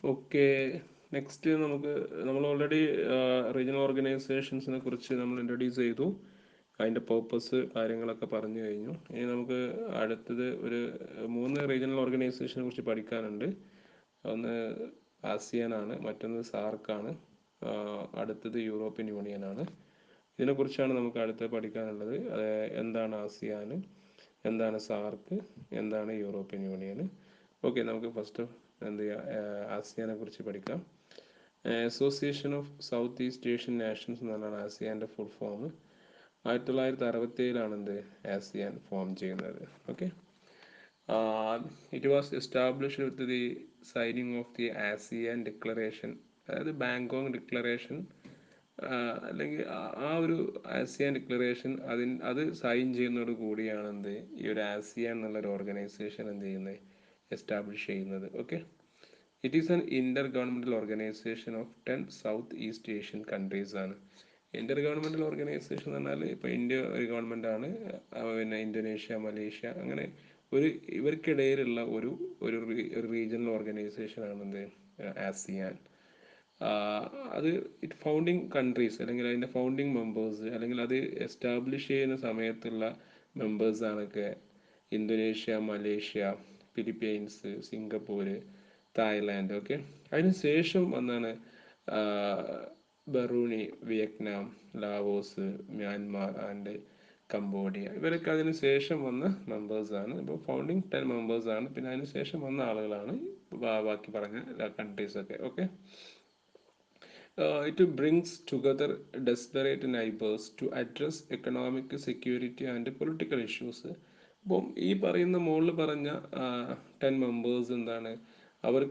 Okay, next നമ്മൾ already regional ഓർഗനൈസേഷൻസിനെ കുറിച്ച് നമ്മൾ ഇൻട്രൊഡ്യൂസ് ചെയ്തു. അതിൻ്റെ പേർപ്പസ് കാര്യങ്ങളൊക്കെ പറഞ്ഞു കഴിഞ്ഞു. ഇനി നമുക്ക് അടുത്തത് ഒരു മൂന്ന് റീജിയണൽ ഓർഗനൈസേഷനെ കുറിച്ച് പഠിക്കാനുണ്ട്. ഒന്ന് ആസിയാൻ ആണ്, മറ്റൊന്ന് സാർക്കാണ്, അടുത്തത് യൂറോപ്യൻ യൂണിയൻ ആണ്. ഇതിനെക്കുറിച്ചാണ് നമുക്ക് അടുത്ത് പഠിക്കാനുള്ളത്. എന്താണ് ആസിയാൻ, എന്താണ് സാർക്ക്, എന്താണ് യൂറോപ്യൻ യൂണിയൻ. ഓക്കെ, നമുക്ക് ഫസ്റ്റ് എന്ത് ചെയ്യാം, ആസിയാനെ കുറിച്ച് പഠിക്കാം. Association of South East Asian nations എന്നാണ് ആസിയാൻ്റെ ഫുൾ ഫോം. 1967 എന്ത് ആസിയാൻ ഫോം ചെയ്യുന്നത്. Okay, it was established with the signing off the ASEAN declaration, അതായത് ബാങ്കോങ് ഡിക്ലറേഷൻ, അല്ലെങ്കിൽ ആ ഒരു ആസിയാൻ ഡിക്ലറേഷൻ അത് സൈൻ ചെയ്യുന്നതോട് കൂടിയാണ് എന്ത് ഈ ഒരു ആസിയാൻ എന്നുള്ളൊരു ഓർഗനൈസേഷൻ എന്ത് ചെയ്യുന്നത്, എസ്റ്റാബ്ലിഷ് ചെയ്യുന്നത്. Okay, it is an Inter governmental organisation of 10 south East Asian countries ആണ്. ഇന്റർ ഗവൺമെന്റൽ ഓർഗനൈസേഷൻ എന്ന് പറഞ്ഞാൽ ഇപ്പോൾ ഇന്ത്യ ഒരു ഗവൺമെന്റ് ആണ്, പിന്നെ ഇന്തോനേഷ്യ, മലേഷ്യ, അങ്ങനെ ഒരു ഇവർക്കിടയിലുള്ള ഒരു റീജിയണൽ ഓർഗനൈസേഷൻ ആണ് എന്ത് ആസിയാൻ. അത് ഫൗണ്ടിങ് കൺട്രീസ് അല്ലെങ്കിൽ അതിൻ്റെ ഫൗണ്ടിങ് മെമ്പേഴ്സ് അല്ലെങ്കിൽ അത് എസ്റ്റാബ്ലിഷ് ചെയ്യുന്ന സമയത്തുള്ള മെമ്പേഴ്സാണൊക്കെ Indonesia, Malaysia, Philippines, Singapore, Thailand. Okay, അതിന് ശേഷം വന്നാണ് Brunei, Vietnam, Laos, Myanmar and Cambodia. ഇവരൊക്കെ അതിന് ശേഷം വന്ന മെമ്പേഴ്സാണ്. ഇപ്പോൾ ഫൗണ്ടിങ് 10 മെമ്പേഴ്സാണ്, പിന്നെ അതിന് ശേഷം വന്ന ആളുകളാണ് ബാക്കി പറഞ്ഞ കൺട്രീസൊക്കെ. Okay, it brings together desperate neighbors to address economic security and political issues. അപ്പം ഈ പറയുന്ന മുകളിൽ പറഞ്ഞ 10 മെമ്പേഴ്സ് എന്താണ്, അവർ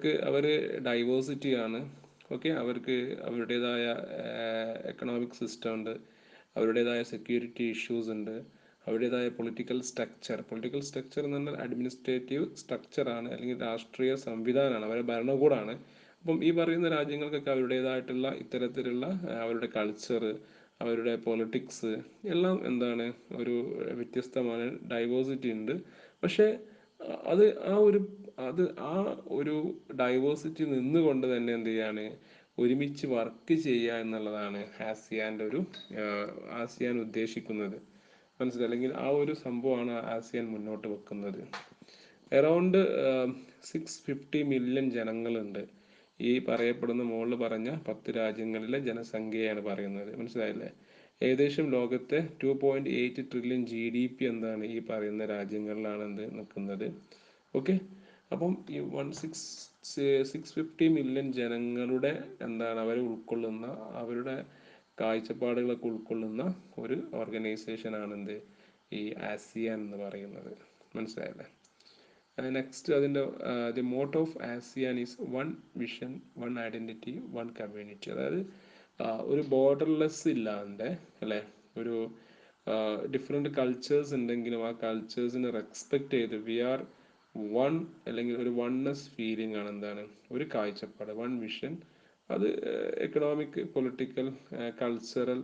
ഡൈവേഴ്സിറ്റി ആണ്. ഓക്കെ, അവർക്ക് അവരുടേതായ എക്കണോമിക് സിസ്റ്റം ഉണ്ട്, അവരുടേതായ സെക്യൂരിറ്റി ഇഷ്യൂസ് ഉണ്ട്, അവരുടേതായ പൊളിറ്റിക്കൽ സ്ട്രക്ചർ എന്ന് പറഞ്ഞാൽ അഡ്മിനിസ്ട്രേറ്റീവ് സ്ട്രക്ചറാണ്, അല്ലെങ്കിൽ രാഷ്ട്രീയ സംവിധാനമാണ്, അവരുടെ ഭരണകൂടമാണ്. അപ്പം ഈ പറയുന്ന രാജ്യങ്ങൾക്കൊക്കെ അവരുടേതായിട്ടുള്ള ഇത്തരത്തിലുള്ള അവരുടെ കൾച്ചർ, അവരുടെ പൊളിറ്റിക്സ് എല്ലാം എന്താണ് ഒരു വ്യത്യസ്തമാണ്, ഡൈവേഴ്സിറ്റി ഉണ്ട്. പക്ഷേ അത് ആ ഒരു അത് ആ ഒരു ഡൈവേഴ്സിറ്റി നിന്നുകൊണ്ട് തന്നെ എന്ത് ചെയ്യാണ്, ഒരുമിച്ച് വർക്ക് ചെയ്യുക എന്നുള്ളതാണ് ആസിയാൻ ഉദ്ദേശിക്കുന്നത്. മനസ്സിലായി, അല്ലെങ്കിൽ ആ ഒരു സംഭവമാണ് ആസിയാൻ മുന്നോട്ട് വെക്കുന്നത്. അറൗണ്ട് 650 മില്യൺ ജനങ്ങളുണ്ട് ഈ പറയപ്പെടുന്ന മുകളിൽ പറഞ്ഞ 10 രാജ്യങ്ങളിലെ ജനസംഖ്യയാണ് പറയുന്നത്. മനസ്സിലായില്ലേ? ഏകദേശം ലോകത്തെ 2.8 ട്രില്യൺ GDP എന്താണ് ഈ പറയുന്ന രാജ്യങ്ങളിലാണ് എന്ത് നിൽക്കുന്നത്. ഓക്കെ, അപ്പം ഈ 650 മില്യൺ ജനങ്ങളുടെ എന്താണ് അവരെ ഉൾക്കൊള്ളുന്ന, അവരുടെ കാഴ്ചപ്പാടുകളൊക്കെ ഉൾക്കൊള്ളുന്ന ഒരു ഓർഗനൈസേഷൻ ആണ് എന്ത് ഈ ആസിയാൻ എന്ന് പറയുന്നത്. മനസ്സിലായല്ലേ? നെക്സ്റ്റ് അതിൻ്റെ the motto of ASEAN is one vision, one identity, one community. അതായത് ഒരു ബോർഡർലെസ് ഇല്ലാണ്ട്, അല്ലേ, ഒരു ഡിഫറെൻറ്റ് കൾച്ചേഴ്സ് ഉണ്ടെങ്കിലും ആ കൾച്ചേഴ്സിനെ റെസ്പെക്ട് ചെയ്ത് വി ആർ വൺ, അല്ലെങ്കിൽ ഒരു വൺനെസ് ഫീലിംഗ് ആണ് എന്താണ് ഒരു കാഴ്ചപ്പാട്, വൺ വിഷൻ. അത് എക്കണോമിക്, പൊളിറ്റിക്കൽ, കൾച്ചറൽ,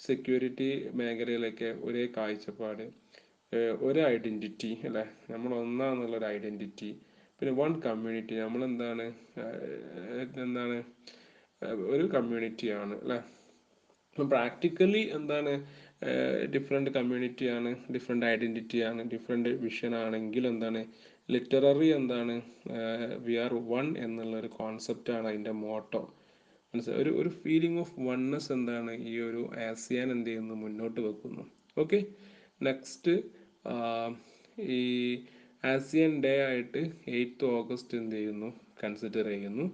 സെക്യൂരിറ്റി മേഖലയിലൊക്കെ ഒരേ കാഴ്ചപ്പാട്, ഒരു ഐഡൻറ്റിറ്റി, അല്ലേ, നമ്മൾ ഒന്നാന്നുള്ളൊരു ഐഡൻറ്റിറ്റി. പിന്നെ വൺ കമ്മ്യൂണിറ്റി, നമ്മളെന്താണ് എന്താണ് ഒരു കമ്മ്യൂണിറ്റിയാണ്, അല്ലേ. അപ്പം പ്രാക്ടിക്കലി എന്താണ് ഡിഫറെൻറ്റ് കമ്മ്യൂണിറ്റിയാണ്, ഡിഫറെൻറ്റ് ഐഡൻറ്റിറ്റിയാണ്, ഡിഫറെൻറ്റ് വിഷൻ ആണെങ്കിൽ എന്താണ് ലിറ്റററി എന്താണ് വി ആർ വൺ എന്നുള്ളൊരു കോൺസെപ്റ്റാണ് അതിൻ്റെ മോട്ടോ. മനസ്സിലായി? ഒരു ഫീലിംഗ് ഓഫ് വൺനെസ് എന്താണ് ഈ ഒരു ആസിയാൻ എന്ത് ചെയ്യുന്നു, മുന്നോട്ട് വെക്കുന്നു. ഓക്കെ, നെക്സ്റ്റ് ഈ ആസിയൻ ഡേ ആയിട്ട് 8th ഓഗസ്റ്റ് എന്ത് ചെയ്യുന്നു, കൺസിഡർ ചെയ്യുന്നു.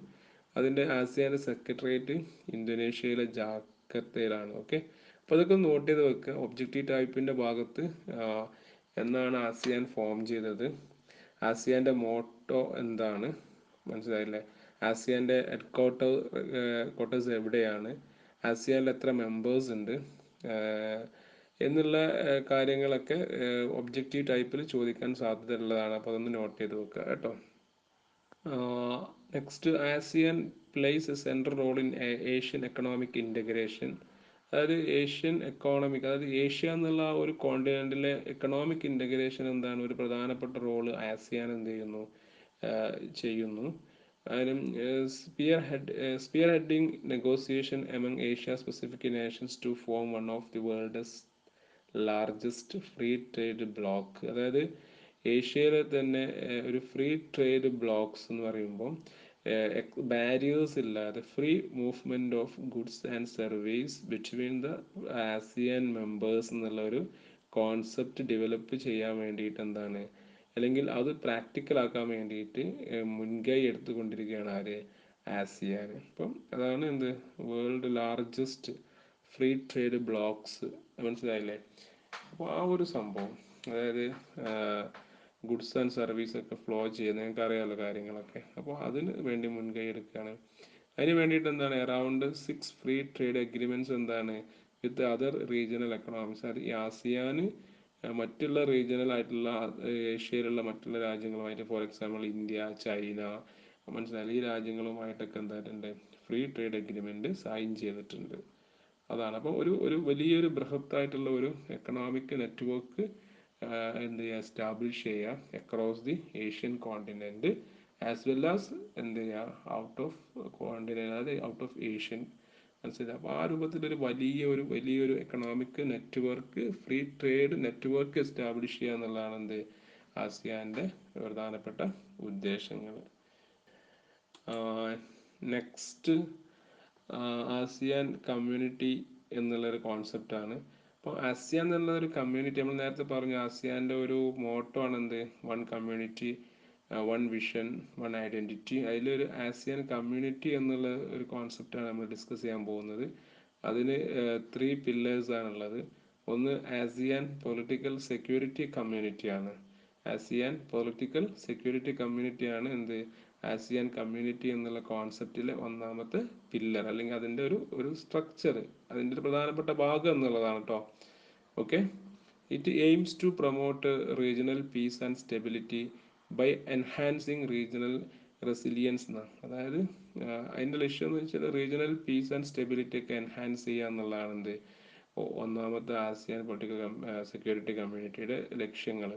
അതിൻ്റെ ആസിയാൻ്റെ സെക്രട്ടേറിയറ്റ് ഇന്തോനേഷ്യയിലെ ജാക്കർത്തയിലാണ്. ഓക്കെ, അപ്പോൾ അതൊക്കെ നോട്ട് ചെയ്ത് വെക്കുക. ഒബ്ജക്റ്റീവ് ടൈപ്പിൻ്റെ ഭാഗത്ത് എന്നാണ് ആസിയാൻ ഫോം ചെയ്തത്, ആസിയാൻ്റെ മോട്ടോ എന്താണ്, മനസ്സിലായില്ലേ, ആസിയാൻ്റെ ക്വാർട്ടേഴ്സ് എവിടെയാണ്, ആസിയാനിൽ എത്ര മെമ്പേഴ്സ് ഉണ്ട് എന്നുള്ള കാര്യങ്ങളൊക്കെ ഒബ്ജക്റ്റീവ് ടൈപ്പിൽ ചോദിക്കാൻ സാധ്യതയുള്ളതാണ്. അപ്പോൾ അതൊന്ന് നോട്ട് ചെയ്ത് വെക്കുക കേട്ടോ. Next, ASEAN plays a central role in Asian economic integration. അതായത് ഏഷ്യൻ എക്കോണമിക്, അതായത് ഏഷ്യ എന്നുള്ള ആ ഒരു കോണ്ടിനെൻറ്റിലെ എക്കണോമിക് ഇൻ്റഗ്രേഷൻ എന്താണ് ഒരു പ്രധാനപ്പെട്ട റോള് ആസിയാൻ എന്ത് ചെയ്യുന്നു, ചെയ്യുന്നു. spearheading negotiation among Asia-Pacific nations to form one of the world's largest free trade block. അതായത് ഏഷ്യയിലെ തന്നെ ഒരു ഫ്രീ ട്രേഡ് ബ്ലോക്സ് എന്ന് പറയുമ്പോൾ ബാരിയേഴ്സ് ഇല്ലാതെ free movement of goods and service between the ASEAN members എന്നുള്ള ഒരു കോൺസെപ്റ്റ് ഡെവലപ്പ് ചെയ്യാൻ വേണ്ടിയിട്ട് എന്താണ്, അല്ലെങ്കിൽ അത് പ്രാക്ടിക്കൽ ആക്കാൻ വേണ്ടിയിട്ട് മുൻകൈ എടുത്തുകൊണ്ടിരിക്കുകയാണ് ആര്, ആസിയാൻ. അപ്പം അതാണ് എന്ത് world largest free trade blocks. മനസ്സിലായില്ലേ? അപ്പോൾ ആ ഒരു സംഭവം, അതായത് ഗുഡ്സ് ആൻഡ് സർവീസ് ഒക്കെ ഫ്ലോ ചെയ്യുന്നത് നിങ്ങൾക്ക് അറിയാമല്ലോ കാര്യങ്ങളൊക്കെ. അപ്പോൾ അതിന് വേണ്ടി മുൻകൈ എടുക്കുകയാണ്. അതിന് വേണ്ടിയിട്ട് എന്താണ് അറൗണ്ട് 6 ഫ്രീ ട്രേഡ് അഗ്രിമെന്റ്സ് എന്താണ് വിത്ത് അതർ റീജിയണൽ എക്കണോമിക്സ്. അത് ഈ ആസിയാന് മറ്റുള്ള റീജിയണൽ ആയിട്ടുള്ള ഏഷ്യയിലുള്ള മറ്റുള്ള രാജ്യങ്ങളുമായിട്ട്, ഫോർ എക്സാമ്പിൾ ഇന്ത്യ, ചൈന, മനസ്സിലായി, ഈ രാജ്യങ്ങളുമായിട്ടൊക്കെ എന്തായിട്ടുണ്ട്, ഫ്രീ ട്രേഡ് അഗ്രിമെന്റ് സൈൻ ചെയ്തിട്ടുണ്ട്. അതാണ്. അപ്പോൾ ഒരു ഒരു വലിയൊരു ബൃഹത്തായിട്ടുള്ള ഒരു എക്കണോമിക് നെറ്റ്വർക്ക് എന്ത് ചെയ്യുക, എസ്റ്റാബ്ലിഷ് ചെയ്യുക across the Asian continent as well as എന്ത് ചെയ്യുക ഔട്ട് ഓഫ് കോണ്ടിനെന്റ്, അതായത് ഔട്ട് ഓഫ് ഏഷ്യൻ. മനസ്സിലായി? അപ്പോൾ ആ രൂപത്തിലൊരു വലിയൊരു economic network, free trade network establish ചെയ്യുക എന്നുള്ളതാണ് എന്ത് ആസിയാൻ്റെ പ്രധാനപ്പെട്ട ഉദ്ദേശങ്ങൾ. നെക്സ്റ്റ് ആസിയാൻ കമ്മ്യൂണിറ്റി എന്നുള്ളൊരു കോൺസെപ്റ്റാണ്. അപ്പോൾ ആസിയാൻ എന്നുള്ളൊരു കമ്മ്യൂണിറ്റി, നമ്മൾ നേരത്തെ പറഞ്ഞു ആസിയാൻ്റെ ഒരു മോട്ടോ ആണ് എന്ത്, one community, one vision, one identity. അതിലൊരു ആസിയാൻ കമ്മ്യൂണിറ്റി എന്നുള്ള ഒരു കോൺസെപ്റ്റാണ് നമ്മൾ ഡിസ്കസ് ചെയ്യാൻ പോകുന്നത്. അതിന് 3 പില്ലേഴ്സ് ആണുള്ളത്. ഒന്ന് ആസിയാൻ പൊളിറ്റിക്കൽ സെക്യൂരിറ്റി കമ്മ്യൂണിറ്റിയാണ്. ആസിയാൻ പൊളിറ്റിക്കൽ സെക്യൂരിറ്റി കമ്മ്യൂണിറ്റിയാണ് എന്ത് ആസിയാൻ കമ്മ്യൂണിറ്റി എന്നുള്ള കോൺസെപ്റ്റിലെ ഒന്നാമത്തെ പില്ലർ, അല്ലെങ്കിൽ അതിൻ്റെ ഒരു സ്ട്രക്ചർ, അതിൻ്റെ ഒരു പ്രധാനപ്പെട്ട ഭാഗം എന്നുള്ളതാണ് കേട്ടോ. Okay. It aims to promote regional peace and stability by enhancing regional resilience എന്നാണ്. അതായത് അതിൻ്റെ ലക്ഷ്യം എന്ന് വെച്ചാൽ റീജിയണൽ പീസ് ആൻഡ് സ്റ്റെബിലിറ്റി ഒക്കെ എൻഹാൻസ് ചെയ്യുക എന്നുള്ളതാണ് എന്ത് ഒന്നാമത്തെ ആസിയാൻ പൊളിറ്റിക്കൽ സെക്യൂരിറ്റി കമ്മ്യൂണിറ്റിയുടെ ലക്ഷ്യങ്ങൾ.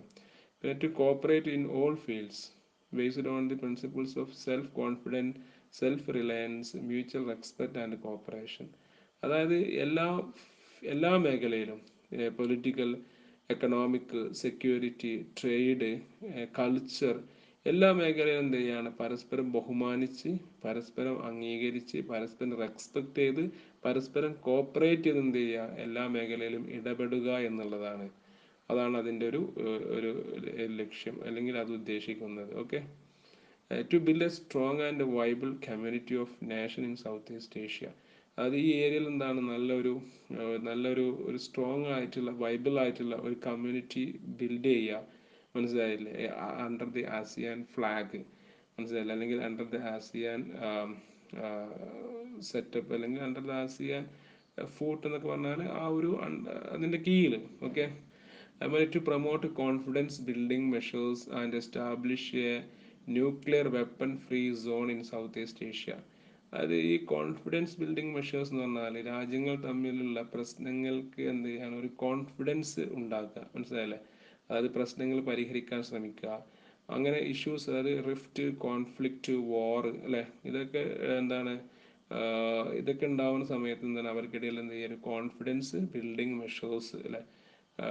പിന്നെ to cooperate in all fields based on the principles of self-confidence, self-reliance, mutual respect and cooperation. അതായത് എല്ലാ മേഖലയിലും political, economic, security, trade, culture, എല്ലാ മേഖലയിലും എന്ത് ചെയ്യാണ്, പരസ്പരം ബഹുമാനിച്ച്, പരസ്പരം അംഗീകരിച്ച്, പരസ്പരം റെസ്പെക്ട് ചെയ്ത്, പരസ്പരം കോപ്പറേറ്റ് ചെയ്ത് എന്ത് ചെയ്യുക, എല്ലാ മേഖലയിലും ഇടപെടുക എന്നുള്ളതാണ്. അതാണ് അതിൻ്റെ ഒരു ലക്ഷ്യം, അല്ലെങ്കിൽ അത് ഉദ്ദേശിക്കുന്നത്. Okay. To build a strong and viable community of nation in South East Asia. അത് ഈ ഏരിയയിൽ എന്താണ് നല്ലൊരു സ്ട്രോങ് ആയിട്ടുള്ള വൈബിൾ ആയിട്ടുള്ള ഒരു കമ്മ്യൂണിറ്റി ബിൽഡ് ചെയ്യുക. മനസ്സിലായില്ലേ? അണ്ടർ ദി ആസിയാൻ ഫ്ലാഗ്, മനസ്സിലായില്ലേ? അല്ലെങ്കിൽ അണ്ടർ ദി ആസിയാൻ സെറ്റപ്പ്, അല്ലെങ്കിൽ അണ്ടർ ദി ആസിയാൻ ഫൂട്ട് എന്നൊക്കെ പറഞ്ഞാൽ ആ ഒരു അതിൻ്റെ കീഴിൽ. ഓക്കെ. അതുപോലെ to promote confidence building measures and establish a nuclear weapon free zone in South East Asia. അതായത് ഈ കോൺഫിഡൻസ് ബിൽഡിംഗ് മെഷേഴ്സ് എന്ന് പറഞ്ഞാൽ രാജ്യങ്ങൾ തമ്മിലുള്ള പ്രശ്നങ്ങൾക്ക് എന്ത് ചെയ്യാണ്, ഒരു കോൺഫിഡൻസ് ഉണ്ടാക്കുക. മനസ്സിലായല്ലേ? അതായത് പ്രശ്നങ്ങൾ പരിഹരിക്കാൻ ശ്രമിക്കുക. അങ്ങനെ ഇഷ്യൂസ്, അതായത് റിഫ്റ്റ്, കോൺഫ്ലിക്റ്റ്, വാർ, അല്ലേ, ഇതൊക്കെ എന്താണ് ഇതൊക്കെ ഉണ്ടാവുന്ന സമയത്ത് എന്താണ് അവർക്കിടയിൽ എന്ത് ചെയ്യുക, ഒരു കോൺഫിഡൻസ് ബിൽഡിംഗ് മെഷേഴ്സ്, അല്ലേ,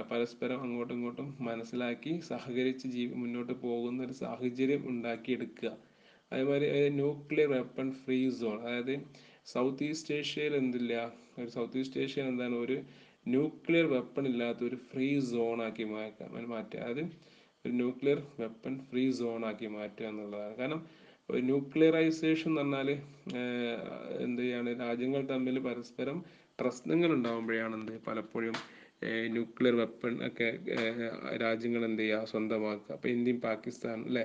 പരസ്പരം അങ്ങോട്ടും ഇങ്ങോട്ടും മനസ്സിലാക്കി സഹകരിച്ച് മുന്നോട്ട് പോകുന്ന ഒരു സാഹചര്യം ഉണ്ടാക്കിയെടുക്കുക. അതേമാതിരി ന്യൂക്ലിയർ വെപ്പൺ ഫ്രീ സോൺ, അതായത് സൗത്ത് ഈസ്റ്റ് ഏഷ്യയിൽ എന്തില്ല, സൗത്ത് ഈസ്റ്റ് ഏഷ്യയിൽ എന്താണ് ഒരു ന്യൂക്ലിയർ വെപ്പൺ ഇല്ലാത്ത ഒരു ഫ്രീ സോൺ ആക്കി മാറ്റുക. അതായത് ഒരു ന്യൂക്ലിയർ വെപ്പൺ ഫ്രീ സോൺ ആക്കി മാറ്റുക എന്നുള്ളതാണ്. കാരണം ഒരു ന്യൂക്ലിയറൈസേഷൻ എന്ന് പറഞ്ഞാൽ എന്ത് ചെയ്യാണ്, രാജ്യങ്ങൾ തമ്മിൽ പരസ്പരം പ്രശ്നങ്ങൾ ഉണ്ടാകുമ്പോഴാണ് എന്ത് പലപ്പോഴും ന്യൂക്ലിയർ വെപ്പൺ ഒക്കെ രാജ്യങ്ങൾ എന്ത് ചെയ്യുക, സ്വന്തമാക്കുക. അപ്പോൾ ഇന്ത്യയും പാകിസ്ഥാൻ, അല്ലേ,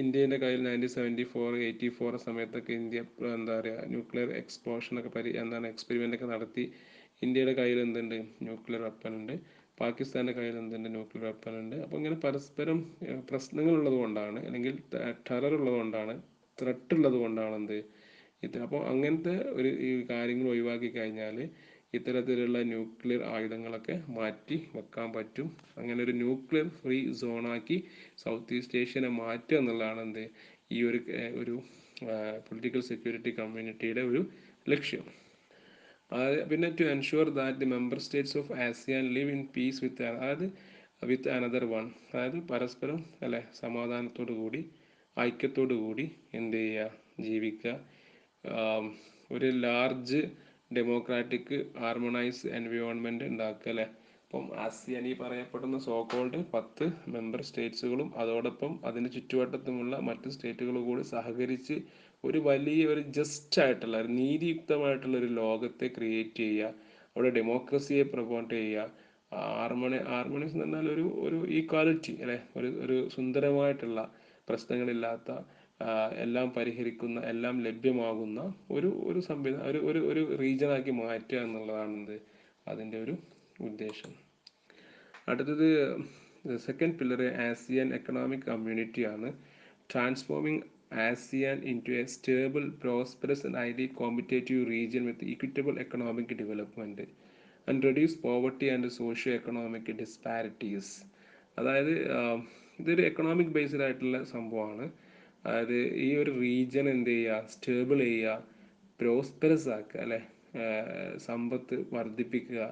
ഇന്ത്യൻ്റെ കയ്യിൽ 1974-84 സമയത്തൊക്കെ ഇന്ത്യ എന്താ പറയുക ന്യൂക്ലിയർ എക്സ്പ്ലോഷനൊക്കെ എക്സ്പെരിമെൻ്റ് ഒക്കെ നടത്തി. ഇന്ത്യയുടെ കയ്യിൽ എന്തുണ്ട്, ന്യൂക്ലിയർ വെപ്പൺ ഉണ്ട്. പാകിസ്ഥാൻ്റെ കയ്യിൽ എന്തുണ്ട്, ന്യൂക്ലിയർ വെപ്പൺ ഉണ്ട്. അപ്പോൾ ഇങ്ങനെ പരസ്പരം പ്രശ്നങ്ങൾ ഉള്ളത് കൊണ്ടാണ്, അല്ലെങ്കിൽ ടെറർ ഉള്ളത് കൊണ്ടാണ്, ത്രെട്ട് ഉള്ളത് കൊണ്ടാണ് എന്ത് അപ്പോൾ അങ്ങനത്തെ ഈ കാര്യങ്ങൾ ഒഴിവാക്കി കഴിഞ്ഞാൽ ഇത്തരത്തിലുള്ള ന്യൂക്ലിയർ ആയുധങ്ങളൊക്കെ മാറ്റി വെക്കാൻ പറ്റും. അങ്ങനെ ഒരു ന്യൂക്ലിയർ ഫ്രീ സോണാക്കി സൗത്ത് ഈസ്റ്റ് ഏഷ്യനെ മാറ്റുക എന്നുള്ളതാണ് എന്ത് ഈ ഒരു പൊളിറ്റിക്കൽ സെക്യൂരിറ്റി കമ്മ്യൂണിറ്റിയുടെ ഒരു ലക്ഷ്യം. പിന്നെ to ensure that the member states of ASEAN live in peace with another one, അതായത് പരസ്പരം അല്ലെ സമാധാനത്തോടു കൂടി ഐക്യത്തോടു കൂടി എന്ത് ചെയ്യുക, ജീവിക്കുക. ഒരു ലാർജ് ഡെമോക്രാറ്റിക് ഹാർമണൈസ് എൻവയോൺമെൻറ്റ് ഉണ്ടാക്കുക അല്ലേ. അപ്പം ആസിയാൻ ഈ പറയപ്പെടുന്ന സോ കോൾഡ് 10 മെമ്പർ സ്റ്റേറ്റ്സുകളും അതോടൊപ്പം അതിന് ചുറ്റുവട്ടത്തുമുള്ള മറ്റ് സ്റ്റേറ്റുകൾ കൂടി സഹകരിച്ച് ഒരു വലിയ ഒരു ജസ്റ്റ് ആയിട്ടുള്ള ഒരു നീതിയുക്തമായിട്ടുള്ള ഒരു ലോകത്തെ ക്രിയേറ്റ് ചെയ്യുക. അവിടെ ഡെമോക്രസിയെ പ്രൊമോട്ട് ചെയ്യുക. ഹാർമണൈസ് എന്ന് പറഞ്ഞാൽ ഒരു ഈക്വാലിറ്റി അല്ലെ, ഒരു സുന്ദരമായിട്ടുള്ള പ്രശ്നങ്ങളില്ലാത്ത, എല്ലാം പരിഹരിക്കുന്ന, എല്ലാം ലഭ്യമാകുന്ന ഒരു സംവിധാനം, ഒരു റീജിയനാക്കി മാറ്റുക എന്നുള്ളതാണ് എന്ത് അതിൻ്റെ ഒരു ഉദ്ദേശം. അടുത്തത് second pillar ASEAN economic community ആണ്. Transforming ASEAN into a stable, prosperous and highly competitive region with equitable economic development and reduce poverty and socio economic disparities. അതായത് ഇതൊരു എക്കണോമിക് ബേസ്ഡ് ആയിട്ടുള്ള സംഭവമാണ്. അതായത് ഈ ഒരു റീജിയൻ എന്ത് ചെയ്യുക, സ്റ്റേബിൾ ചെയ്യുക, പ്രോസ്പെറസ് ആക്കുക അല്ലെ, സമ്പത്ത് വർദ്ധിപ്പിക്കുക,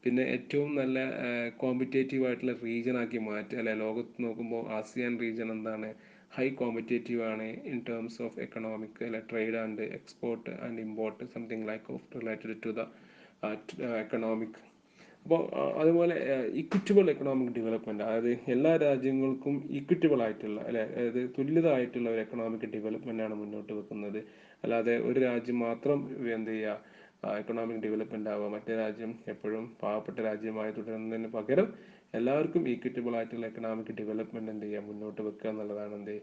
പിന്നെ ഏറ്റവും നല്ല കോമ്പറ്റേറ്റീവ് ആയിട്ടുള്ള റീജിയൻ ആക്കി മാറ്റുക അല്ലെ. ലോകത്ത് നോക്കുമ്പോൾ ആസിയാൻ റീജിയൻ എന്താണ്, ഹൈ കോമ്പറ്റേറ്റീവ് ആണ് ഇൻ ടേംസ് ഓഫ് എക്കണോമിക് അല്ലെ, trade and export and import something like of related to the economic. അപ്പോൾ അതുപോലെ ഇക്വിറ്റബിൾ എക്കണോമിക് ഡെവലപ്മെൻറ്റ്, അതായത് എല്ലാ രാജ്യങ്ങൾക്കും ഇക്വിറ്റബിൾ ആയിട്ടുള്ള അല്ലെ, അതായത് തുല്യത ആയിട്ടുള്ള ഒരു എക്കണോമിക് ഡെവലപ്മെൻ്റ് ആണ് മുന്നോട്ട് വെക്കുന്നത്. അല്ലാതെ ഒരു രാജ്യം മാത്രം എന്ത് ചെയ്യുക, എക്കണോമിക് ഡെവലപ്മെൻ്റ് ആവുക, മറ്റേ രാജ്യം എപ്പോഴും പാവപ്പെട്ട രാജ്യമായി തുടരുന്നതിന് പകരം എല്ലാവർക്കും ഈക്വിറ്റബിൾ ആയിട്ടുള്ള എക്കണോമിക് ഡെവലപ്മെൻറ്റ് എന്ത് ചെയ്യുക, മുന്നോട്ട് വെക്കുക എന്നുള്ളതാണ് എന്ത്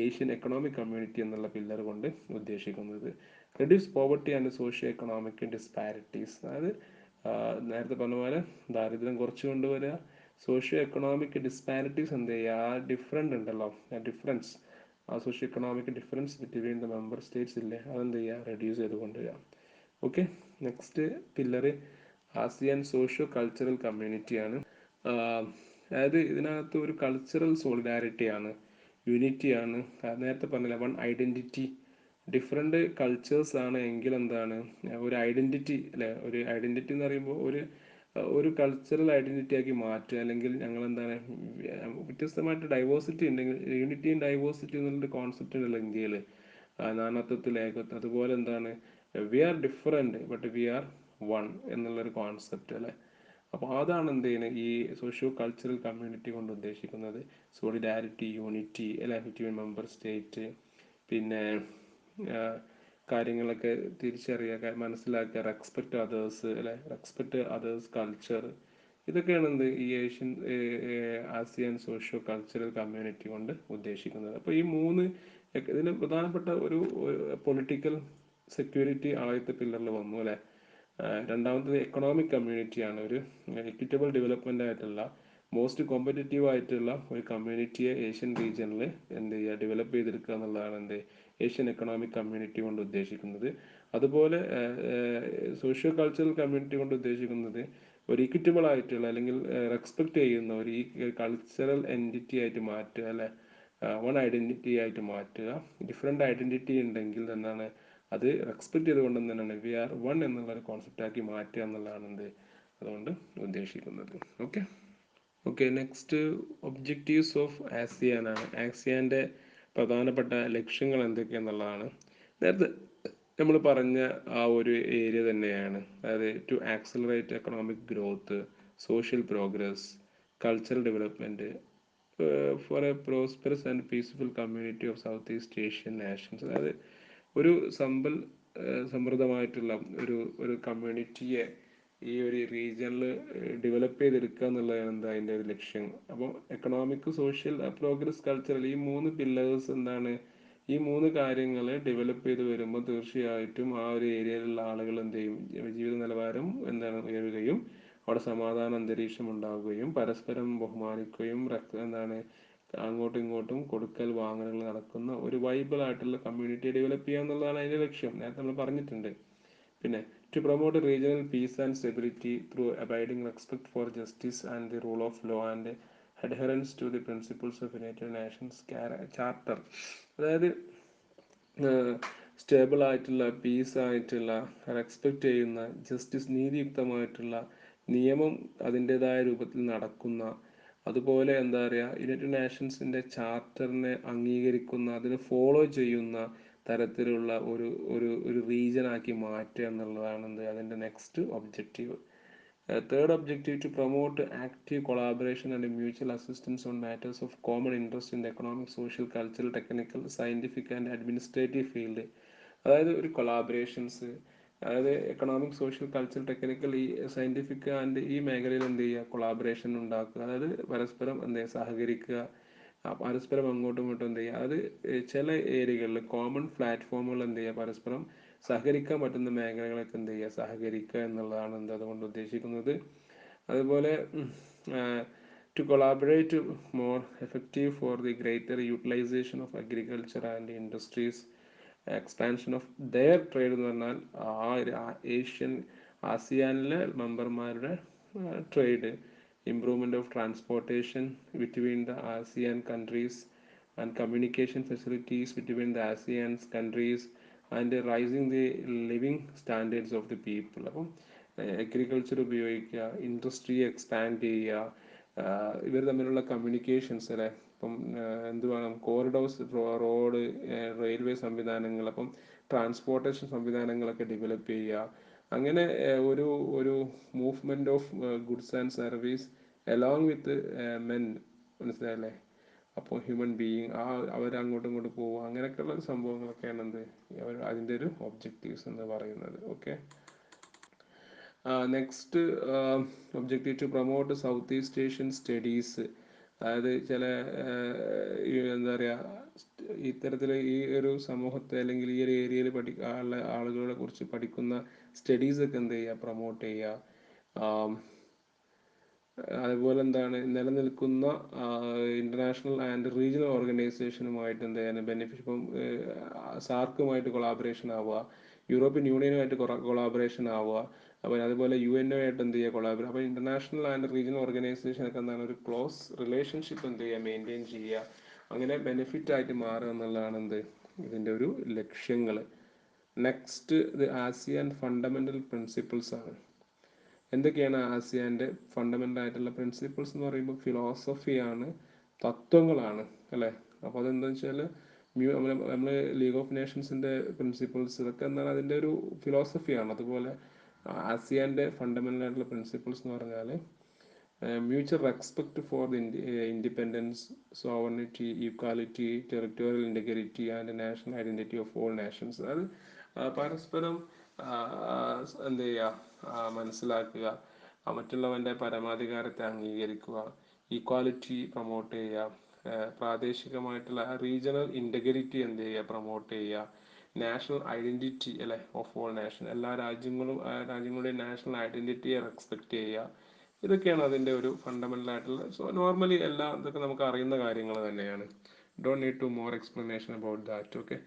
ഏഷ്യൻ എക്കണോമിക് കമ്മ്യൂണിറ്റി എന്നുള്ള പില്ലർ കൊണ്ട് ഉദ്ദേശിക്കുന്നത്. Reduce poverty and socio economic disparities, അതായത് നേരത്തെ പറഞ്ഞ പോലെ ദാരിദ്ര്യം കുറച്ച് കൊണ്ടുവരിക, സോഷ്യോ എക്കണോമിക് ഡിസ്പാരിറ്റീസ് എന്ത് ചെയ്യുക, ആ ഡിഫറൻറ്റ് ഉണ്ടല്ലോ, ആ ഡിഫറൻസ്, ആ socio economic difference between the member states ഇല്ലേ, അതെന്ത് ചെയ്യുക, റെഡ്യൂസ് ചെയ്ത് കൊണ്ടുവരിക. Okay, next pillar ASEAN socio cultural കമ്മ്യൂണിറ്റിയാണ്. അതായത് ഇതിനകത്ത് ഒരു കൾച്ചറൽ സോളിഡാരിറ്റിയാണ്, യൂണിറ്റിയാണ്. നേരത്തെ പറഞ്ഞില്ല, വൺ ഐഡൻറ്റിറ്റി, ഡിഫറെൻ്റ് കൾച്ചേഴ്സ് ആണ് എങ്കിൽ എന്താണ് ഒരു ഐഡൻറ്റിറ്റി അല്ലെ. ഒരു ഐഡൻറ്റിറ്റി എന്ന് പറയുമ്പോൾ ഒരു കൾച്ചറൽ ഐഡൻറ്റിറ്റി ആക്കി മാറ്റുക, അല്ലെങ്കിൽ ഞങ്ങൾ എന്താണ് വ്യത്യസ്തമായിട്ട് ഡൈവേഴ്സിറ്റി ഉണ്ടെങ്കിൽ, യൂണിറ്റിയും ഡൈവേഴ്സിറ്റി എന്നുള്ളൊരു കോൺസെപ്റ്റ് ഉണ്ടല്ലോ ഇന്ത്യയിൽ, നാനാത്വത്തിൽ ഏകത്വം. അതുപോലെ എന്താണ് we are different but we are one എന്നുള്ളൊരു കോൺസെപ്റ്റ് അല്ലേ. അപ്പോൾ അതാണ് എന്ത് ചെയ്യുന്നത് ഈ സോഷ്യോ കൾച്ചറൽ കമ്മ്യൂണിറ്റി കൊണ്ട് ഉദ്ദേശിക്കുന്നത്. സോളിഡാരിറ്റി, യൂണിറ്റി അല്ലെ ബിറ്റ്വീൻ മെമ്പർ സ്റ്റേറ്റ്, പിന്നെ കാര്യങ്ങളൊക്കെ തിരിച്ചറിയുക, മനസ്സിലാക്കുക, റെസ്പെക്ട് അതേഴ്സ് അല്ലെ, റെസ്പെക്ട് അതേഴ്സ് കൾച്ചർ. ഇതൊക്കെയാണ് എന്ത് ഈ ആസിയൻ സോഷ്യോ കൾച്ചറൽ കമ്മ്യൂണിറ്റി കൊണ്ട് ഉദ്ദേശിക്കുന്നത്. അപ്പോൾ ഈ മൂന്ന് ഇതിന് പ്രധാനപ്പെട്ട ഒരു പൊളിറ്റിക്കൽ സെക്യൂരിറ്റി ആദ്യത്തെ പില്ലറിൽ വന്നു അല്ലെ. രണ്ടാമത്തത് എക്കണോമിക് കമ്മ്യൂണിറ്റിയാണ്. ഒരു എക്വിറ്റബിൾ ഡെവലപ്മെൻ്റ് ആയിട്ടുള്ള മോസ്റ്റ് കോമ്പറ്റേറ്റീവ് ആയിട്ടുള്ള ഒരു കമ്മ്യൂണിറ്റിയെ ഏഷ്യൻ റീജിയനിൽ എന്ത് ചെയ്യുക, ഡെവലപ്പ് ചെയ്തെടുക്കുക എന്നുള്ളതാണ് എന്ത് ഏഷ്യൻ എക്കണോമിക് കമ്മ്യൂണിറ്റി കൊണ്ട് ഉദ്ദേശിക്കുന്നത്. അതുപോലെ സോഷ്യോ കൾച്ചറൽ കമ്മ്യൂണിറ്റി കൊണ്ട് ഉദ്ദേശിക്കുന്നത് ഒരു ഇക്വിറ്റബിൾ ആയിട്ടുള്ള അല്ലെങ്കിൽ റെസ്പെക്ട് ചെയ്യുന്ന ഒരു ഈ കൾച്ചറൽ എൻറ്റിറ്റി ആയിട്ട് മാറ്റുക അല്ലെ, വൺ ഐഡൻറ്റിറ്റി ആയിട്ട് മാറ്റുക. ഡിഫറെൻ്റ് ഐഡൻറ്റിറ്റി ഉണ്ടെങ്കിൽ എന്താണ് അത് റെസ്പെക്ട് ചെയ്തുകൊണ്ട് തന്നെയാണ് വി ആർ വൺ എന്നുള്ളൊരു കോൺസെപ്റ്റ് ആക്കി മാറ്റുക എന്നുള്ളതാണ് എന്ത് അതുകൊണ്ട് ഉദ്ദേശിക്കുന്നത്. Okay okay next objectives of ASEAN ആണ്. ആസിയാൻ്റെ പ്രധാനപ്പെട്ട ലക്ഷ്യങ്ങൾ എന്തൊക്കെയെന്നുള്ളതാണ്. നേരത്തെ നമ്മൾ പറഞ്ഞ ആ ഒരു ഏരിയ തന്നെയാണ്. അതായത് to accelerate economic growth, social progress, cultural development for a prosperous and peaceful community of South East Asian nations. അതായത് ഒരു സമൃദ്ധമായിട്ടുള്ള ഒരു കമ്മ്യൂണിറ്റിയെ ഈ ഒരു റീജിയനിൽ ഡെവലപ്പ് ചെയ്തെടുക്കുക എന്നുള്ളതാണ് എന്താ അതിൻ്റെ ഒരു ലക്ഷ്യം. അപ്പോൾ എക്കണോമിക്, സോഷ്യൽ പ്രോഗ്രസ്, കൾച്ചറൽ, ഈ മൂന്ന് പില്ലേഴ്സ് എന്താണ്, ഈ മൂന്ന് കാര്യങ്ങൾ ഡെവലപ്പ് ചെയ്ത് വരുമ്പോൾ തീർച്ചയായിട്ടും ആ ഒരു ഏരിയയിലുള്ള ആളുകൾ എന്ത് ചെയ്യും, ജീവിത നിലവാരം എന്താണ് ഉയരുകയും അവിടെ സമാധാന അന്തരീക്ഷം ഉണ്ടാവുകയും പരസ്പരം ബഹുമാനിക്കുകയും എന്താണ് അങ്ങോട്ടും ഇങ്ങോട്ടും കൊടുക്കൽ വാങ്ങലുകൾ നടക്കുന്ന ഒരു വൈബിൾ ആയിട്ടുള്ള കമ്മ്യൂണിറ്റി ഡെവലപ്പ് ചെയ്യുക എന്നുള്ളതാണ് അതിൻ്റെ ലക്ഷ്യം. നേരത്തെ നമ്മൾ പറഞ്ഞിട്ടുണ്ട്. പിന്നെ to promote regional peace and stability through abiding respect for justice and the rule of law and adherence to the principles of United Nations Charter. അതായത് സ്റ്റേബിൾ ആയിട്ടുള്ള പീസ് ആയിട്ടുള്ള റെസ്പെക്റ്റ് ചെയ്യുന്ന ജസ്റ്റിസ് നീതിയുക്തമായിട്ടുള്ള നിയമം അതിൻ്റെതായ രൂപത്തിൽ നടക്കുന്ന, അതുപോലെ എന്താ പറയുക, യുണൈറ്റഡ് നേഷൻസിൻ്റെ ചാർട്ടറിനെ അംഗീകരിക്കുന്ന, അതിനെ ഫോളോ ചെയ്യുന്ന തരത്തിലുള്ള ഒരു ഒരു ഒരു റീജനാക്കി മാറ്റുക എന്നുള്ളതാണ് എന്ത് അതിൻ്റെ next objective. Third objective, to promote active collaboration and mutual assistance on matters of common interest in the economic, social, cultural, technical, scientific and administrative field. അതായത് ഒരു കൊളാബറേഷൻസ്, അതായത് എക്കണോമിക്, സോഷ്യൽ, കൾച്ചറൽ, ടെക്നിക്കൽ, ഈ scientific and ഈ മേഖലയിൽ എന്ത് ചെയ്യുക, collaboration ഉണ്ടാക്കുക. അതായത് പരസ്പരം എന്ത് ചെയ്യുക, സഹകരിക്കുക, പരസ്പരം അങ്ങോട്ടും ഇങ്ങോട്ടും എന്ത് ചെയ്യുക. അത് ചില ഏരിയകളിൽ കോമൺ പ്ലാറ്റ്ഫോമുകൾ എന്ത് ചെയ്യുക, പരസ്പരം സഹകരിക്കാൻ പറ്റുന്ന മേഖലകളൊക്കെ എന്ത് ചെയ്യുക, സഹകരിക്കുക എന്നുള്ളതാണ് എന്ത് അതുകൊണ്ട് ഉദ്ദേശിക്കുന്നത്. അതുപോലെ to collaborate more effective for the greater utilization of agriculture and industries, expansion of their trade എന്ന് പറഞ്ഞാൽ ഏഷ്യൻ ആസിയാനിലെ മെമ്പർമാരുടെ trade, improvement of transportation between the ASEAN countries and communication facilities between the ASEAN countries and rising the living standards of the people. അപ്പം agriculture ഉപയോഗിക്കുക, industry expand ചെയ്യുക, ഇവർ തമ്മിലുള്ള communications അല്ലേ, ഇപ്പം എന്ത് വേണം, കോറിഡോർസ്, റോഡ്, റെയിൽവേ സംവിധാനങ്ങൾ, അപ്പം ട്രാൻസ്പോർട്ടേഷൻ സംവിധാനങ്ങളൊക്കെ ഡെവലപ്പ് ചെയ്യുക. അങ്ങനെ ഒരു ഒരു movement of goods and service along with men, മനസ്സിലായല്ലേ. അപ്പോൾ ഹ്യൂമൻ ബീയിങ് അവർ അങ്ങോട്ടും ഇങ്ങോട്ടും പോവുക, അങ്ങനെയൊക്കെയുള്ള സംഭവങ്ങളൊക്കെയാണ് എന്ത് അതിൻ്റെ ഒരു ഒബ്ജക്റ്റീവ്സ് എന്ന് പറയുന്നത്. Okay. Next objective, to promote South East Asian studies. അതായത് ചില എന്താ പറയുക, ഇത്തരത്തിൽ ഈ ഒരു സമൂഹത്തെ അല്ലെങ്കിൽ ഈ ഒരു ഏരിയയിൽ പഠിക്കാനുള്ള ആളുകളെ കുറിച്ച് പഠിക്കുന്ന സ്റ്റഡീസൊക്കെ എന്ത് ചെയ്യുക, പ്രൊമോട്ട് ചെയ്യുക. അതുപോലെ എന്താണ്, നിലനിൽക്കുന്ന ഇന്റർനാഷണൽ ആൻഡ് റീജിയണൽ ഓർഗനൈസേഷനുമായിട്ട് എന്ത് ചെയ്യാൻ ബെനിഫിറ്റ്, ഇപ്പം സാർക്കുമായിട്ട് കൊളാബറേഷൻ ആവുക, യൂറോപ്യൻ യൂണിയനുമായിട്ട് കൊളാബറേഷൻ ആവുക, അപ്പോൾ അതുപോലെ UN ആയിട്ട് എന്ത് ചെയ്യുക, കൊളാബറേഷൻ. അപ്പോൾ ഇന്റർനാഷണൽ ആൻഡ് റീജിയണൽ ഓർഗനൈസേഷനൊക്കെ എന്താണ് ഒരു ക്ലോസ് റിലേഷൻഷിപ്പ് എന്ത് ചെയ്യുക, മെയിൻറ്റെയിൻ ചെയ്യുക, അങ്ങനെ ബെനിഫിറ്റ് ആയിട്ട് മാറുക എന്നുള്ളതാണ് എന്ത് ഇതിൻ്റെ ഒരു ലക്ഷ്യങ്ങൾ. നെക്സ്റ്റ് ഇത് ആസിയാൻ ഫണ്ടമെന്റൽ പ്രിൻസിപ്പിൾസ് ആണ്. എന്തൊക്കെയാണ് ആസിയാൻ്റെ ഫണ്ടമെൻ്റൽ ആയിട്ടുള്ള പ്രിൻസിപ്പിൾസ് എന്ന് പറയുമ്പോൾ ഫിലോസഫിയാണ്, തത്വങ്ങളാണ് അല്ലേ. അപ്പോൾ അതെന്താണെന്ന് വെച്ചാൽ നമ്മൾ ലീഗ് ഓഫ് നേഷൻസിൻ്റെ പ്രിൻസിപ്പിൾസ് ഇതൊക്കെ എന്താണ് അതിൻ്റെ ഒരു ഫിലോസഫിയാണ്. അതുപോലെ ആസിയാൻ്റെ ഫണ്ടമെൻ്റൽ ആയിട്ടുള്ള പ്രിൻസിപ്പിൾസ് എന്ന് പറഞ്ഞാൽ mutual respect for the independence, sovereignty, equality, territorial integrity and national identity of all Nations. അത് പരസ്പരം എന്ത് ചെയ്യുക, മനസ്സിലാക്കുക, മറ്റുള്ളവൻ്റെ പരമാധികാരത്തെ അംഗീകരിക്കുക, ഈക്വാലിറ്റി പ്രൊമോട്ട് ചെയ്യുക, പ്രാദേശികമായിട്ടുള്ള റീജിയണൽ ഇൻറ്റഗ്രിറ്റി എന്ത് ചെയ്യുക, പ്രൊമോട്ട് ചെയ്യുക, നാഷണൽ ഐഡൻറ്റിറ്റി അല്ലെ ഓഫ് ഓൾ നേഷൻ, എല്ലാ രാജ്യങ്ങളുടെയും നാഷണൽ ഐഡൻറ്റിറ്റിയെ റെസ്പെക്റ്റ് ചെയ്യുക. ഇതൊക്കെയാണ് അതിൻ്റെ ഒരു ഫണ്ടമെൻ്റൽ ആയിട്ടുള്ള. സോ നോർമലി എല്ലാം ഇതൊക്കെ നമുക്ക് അറിയുന്ന കാര്യങ്ങൾ തന്നെയാണ്. Don't need to more explanation about that. Okay,